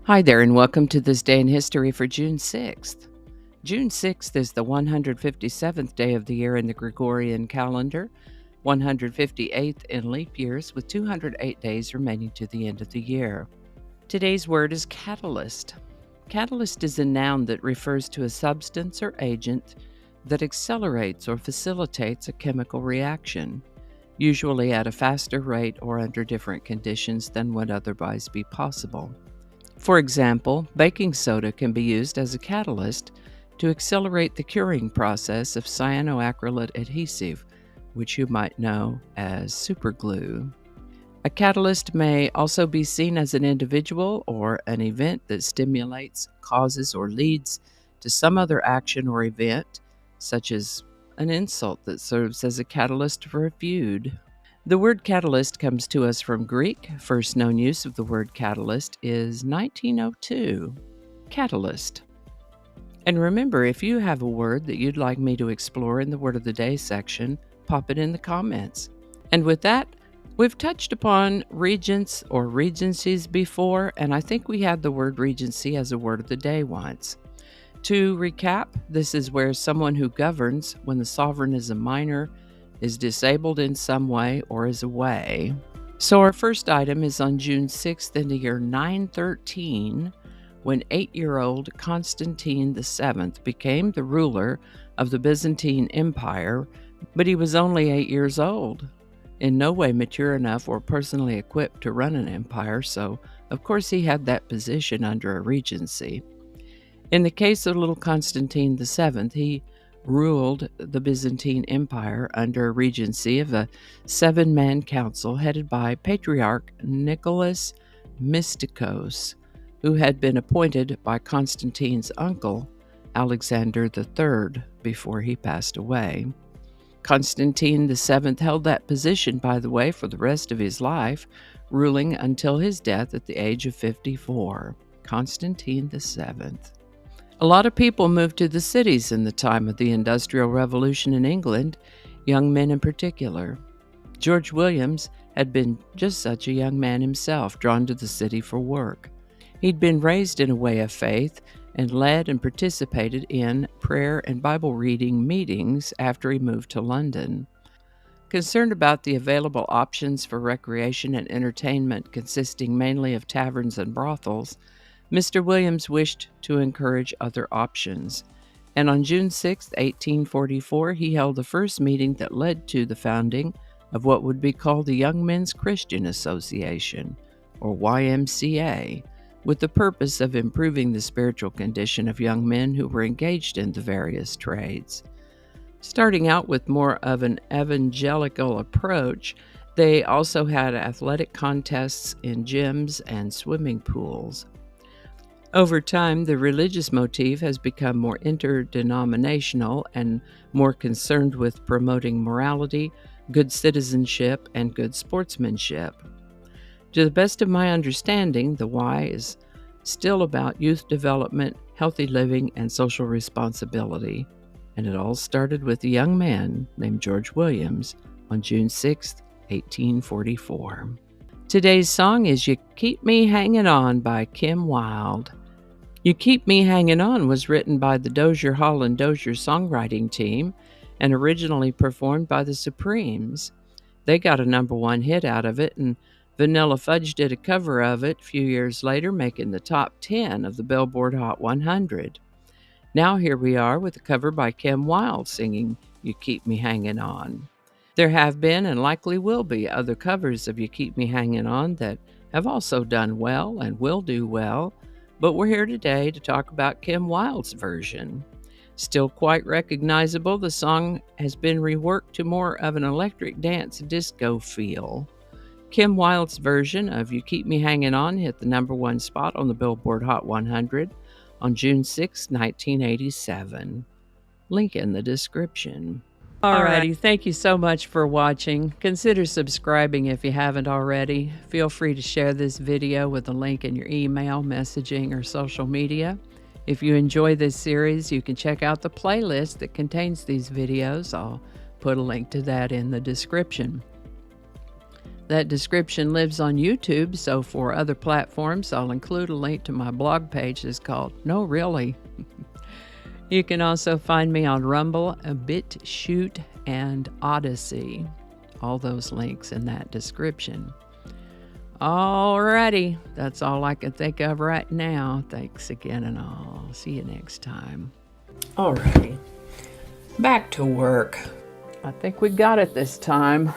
Hi there, and welcome to this day in history for June 6th. June 6th is the 157th day of the year in the Gregorian calendar, 158th in leap years, with 208 days remaining to the end of the year. Today's word is catalyst. Catalyst is a noun that refers to a substance or agent that accelerates or facilitates a chemical reaction, usually at a faster rate or under different conditions than would otherwise be possible. For example, baking soda can be used as a catalyst to accelerate the curing process of cyanoacrylate adhesive, which you might know as superglue. A catalyst may also be seen as an individual or an event that stimulates, causes, or leads to some other action or event, such as an insult that serves as a catalyst for a feud. The word catalyst comes to us from Greek. First known use of the word catalyst is 1902. Catalyst. And remember, if you have a word that you'd like me to explore in the Word of the Day section, pop it in the comments. And with that, we've touched upon regents or regencies before, and I think we had the word regency as a word of the day once. To recap, this is where someone who governs when the sovereign is a minor, is disabled in some way, or is away. So our first item is on June 6th in the year 913, when 8-year-old Constantine VII became the ruler of the Byzantine Empire, but he was only 8 years old, in no way mature enough or personally equipped to run an empire, so of course he had that position under a regency. In the case of little Constantine VII, he ruled the Byzantine Empire under a regency of a 7-man council headed by Patriarch Nicholas Mystikos, who had been appointed by Constantine's uncle, Alexander III, before he passed away. Constantine VII held that position, by the way, for the rest of his life, ruling until his death at the age of 54. Constantine VII. A lot of people moved to the cities in the time of the Industrial Revolution in England, young men in particular. George Williams had been just such a young man himself, drawn to the city for work. He'd been raised in a way of faith and led and participated in prayer and Bible reading meetings after he moved to London. Concerned about the available options for recreation and entertainment consisting mainly of taverns and brothels, Mr. Williams wished to encourage other options, and on June 6, 1844, he held the first meeting that led to the founding of what would be called the Young Men's Christian Association, or YMCA, with the purpose of improving the spiritual condition of young men who were engaged in the various trades. Starting out with more of an evangelical approach, they also had athletic contests in gyms and swimming pools. Over time, the religious motif has become more interdenominational and more concerned with promoting morality, good citizenship, and good sportsmanship. To the best of my understanding, the Y is still about youth development, healthy living, and social responsibility. And it all started with a young man named George Williams on June 6, 1844. Today's song is You Keep Me Hangin' On by Kim Wilde. You Keep Me Hangin' On was written by the Dozier Hall and Dozier songwriting team and originally performed by the Supremes. They got a #1 hit out of it, and Vanilla Fudge did a cover of it a few years later, making the top 10 of the Billboard Hot 100. Now here we are with a cover by Kim Wilde singing You Keep Me Hangin' On. There have been and likely will be other covers of You Keep Me Hangin' On that have also done well and will do well, but we're here today to talk about Kim Wilde's version. Still quite recognizable, the song has been reworked to more of an electric dance disco feel. Kim Wilde's version of You Keep Me Hangin' On hit the #1 spot on the Billboard Hot 100 on June 6, 1987. Link in the description. Alrighty, thank you so much for watching. Consider subscribing if you haven't already. Feel free to share this video with a link in your email, messaging, or social media. If you enjoy this series, you can check out the playlist that contains these videos. I'll put a link to that in the description. That description lives on YouTube, so for other platforms, I'll include a link to my blog page that's called No Really. You can also find me on Rumble, BitChute, and Odyssey. All those links in that description. Alrighty, that's all I can think of right now. Thanks again, and I'll see you next time. Alrighty, back to work. I think we got it this time.